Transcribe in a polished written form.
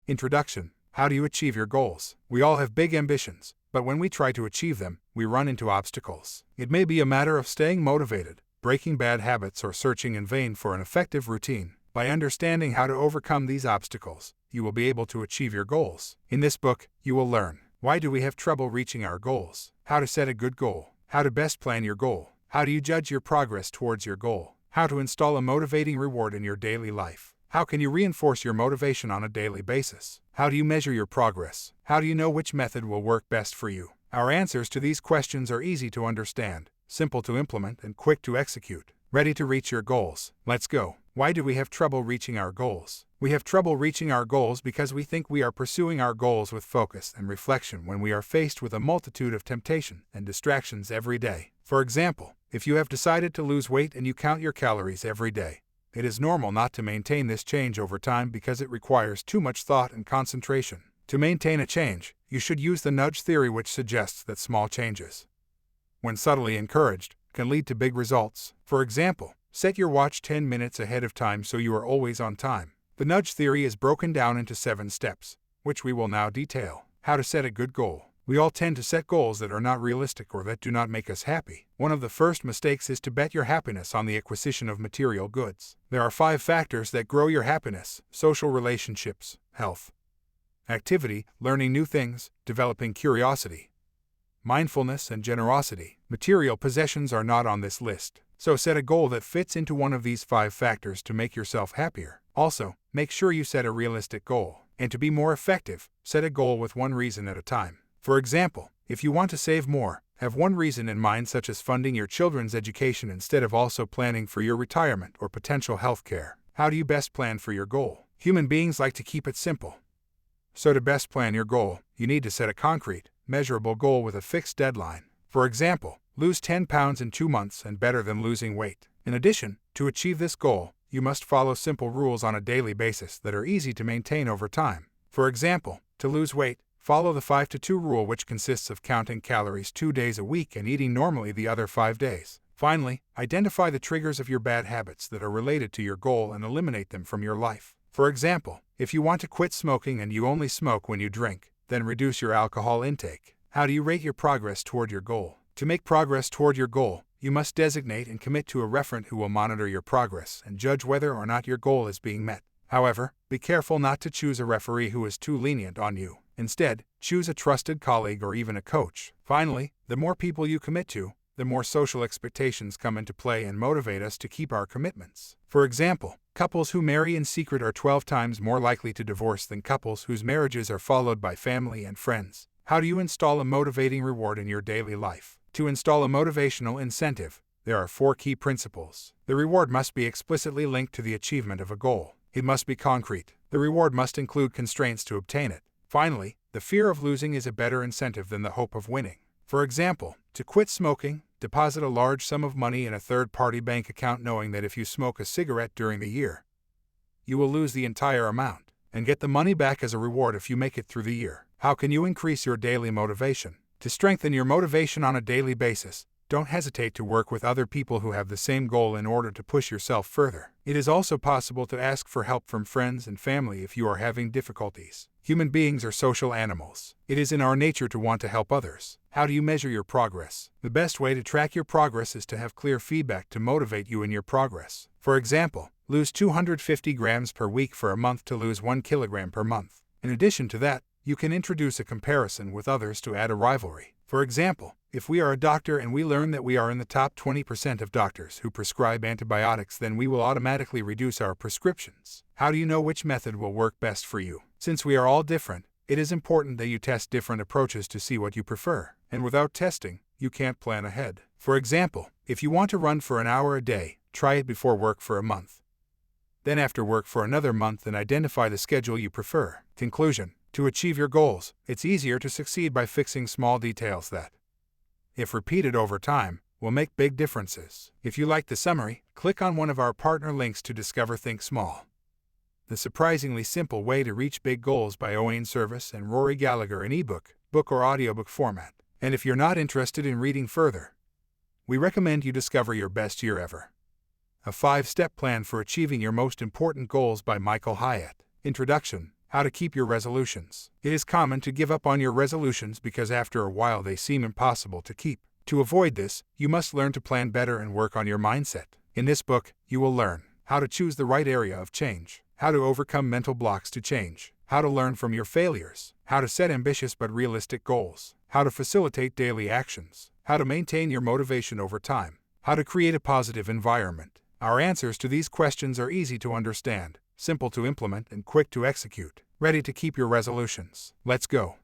Introduction. How do you achieve your goals? We all have big ambitions, but when we try to achieve them, we run into obstacles. It may be a matter of staying motivated, breaking bad habits, or searching in vain for an effective routine. By understanding how to overcome these obstacles, you will be able to achieve your goals. In this book, you will learn: why do we have trouble reaching our goals? How to set a good goal. How to best plan your goal. How do you judge your progress towards your goal? How to install a motivating reward in your daily life. How can you reinforce your motivation on a daily basis? How do you measure your progress? How do you know which method will work best for you? Our answers to these questions are easy to understand, simple to implement, and quick to execute. Ready to reach your goals? Let's go. Why do we have trouble reaching our goals? We have trouble reaching our goals because we think we are pursuing our goals with focus and reflection when we are faced with a multitude of temptation and distractions every day. For example, if you have decided to lose weight and you count your calories every day, it is normal not to maintain this change over time because it requires too much thought and concentration. To maintain a change, you should use the nudge theory, which suggests that small changes, when subtly encouraged, can lead to big results. For example, set your watch 10 minutes ahead of time so you are always on time. The nudge theory is broken down into 7 steps, which we will now detail. How to set a good goal. We all tend to set goals that are not realistic or that do not make us happy. One of the first mistakes is to bet your happiness on the acquisition of material goods. There are 5 factors that grow your happiness: social relationships, health, activity, learning new things, developing curiosity, mindfulness, and generosity. Material possessions are not on this list, so set a goal that fits into one of these 5 factors to make yourself happier. Also, make sure you set a realistic goal. And to be more effective, set a goal with one reason at a time. For example, if you want to save more, have one reason in mind, such as funding your children's education instead of also planning for your retirement or potential health care. How do you best plan for your goal? Human beings like to keep it simple. So to best plan your goal, you need to set a concrete, measurable goal with a fixed deadline. For example, lose 10 pounds in 2 months and better than losing weight. In addition, to achieve this goal, you must follow simple rules on a daily basis that are easy to maintain over time. For example, to lose weight, follow the 5-to-2 rule, which consists of counting calories 2 days a week and eating normally the other 5 days. Finally, identify the triggers of your bad habits that are related to your goal and eliminate them from your life. For example, if you want to quit smoking and you only smoke when you drink, then reduce your alcohol intake. How do you rate your progress toward your goal? To make progress toward your goal, you must designate and commit to a referent who will monitor your progress and judge whether or not your goal is being met. However, be careful not to choose a referee who is too lenient on you. Instead, choose a trusted colleague or even a coach. Finally, the more people you commit to, the more social expectations come into play and motivate us to keep our commitments. For example, couples who marry in secret are 12 times more likely to divorce than couples whose marriages are followed by family and friends. How do you install a motivating reward in your daily life? To install a motivational incentive, there are 4 key principles. The reward must be explicitly linked to the achievement of a goal. It must be concrete. The reward must include constraints to obtain it. Finally, the fear of losing is a better incentive than the hope of winning. For example, to quit smoking, deposit a large sum of money in a third-party bank account, knowing that if you smoke a cigarette during the year, you will lose the entire amount, and get the money back as a reward if you make it through the year. How can you increase your daily motivation? To strengthen your motivation on a daily basis, don't hesitate to work with other people who have the same goal in order to push yourself further. It is also possible to ask for help from friends and family if you are having difficulties. Human beings are social animals. It is in our nature to want to help others. How do you measure your progress? The best way to track your progress is to have clear feedback to motivate you in your progress. For example, lose 250 grams per week for a month to lose 1 kilogram per month. In addition to that, you can introduce a comparison with others to add a rivalry. For example, if we are a doctor and we learn that we are in the top 20% of doctors who prescribe antibiotics, then we will automatically reduce our prescriptions. How do you know which method will work best for you? Since we are all different, it is important that you test different approaches to see what you prefer. And without testing, you can't plan ahead. For example, if you want to run for an hour a day, try it before work for a month. Then after work for another month, and identify the schedule you prefer. Conclusion. To achieve your goals, it's easier to succeed by fixing small details that, if repeated over time, will make big differences. If you like the summary, click on one of our partner links to discover Think Small, The Surprisingly Simple Way to Reach Big Goals by Owain Service and Rory Gallagher in ebook, book or audiobook format. And if you're not interested in reading further, we recommend you discover Your Best Year Ever, a 5-step plan for achieving your most important goals by Michael Hyatt. Introduction. How to keep your resolutions. It is common to give up on your resolutions because after a while they seem impossible to keep. To avoid this, you must learn to plan better and work on your mindset. In this book, you will learn how to choose the right area of change, how to overcome mental blocks to change, how to learn from your failures, how to set ambitious but realistic goals, how to facilitate daily actions, how to maintain your motivation over time, how to create a positive environment. Our answers to these questions are easy to understand, simple to implement, and quick to execute. Ready to keep your resolutions? Let's go.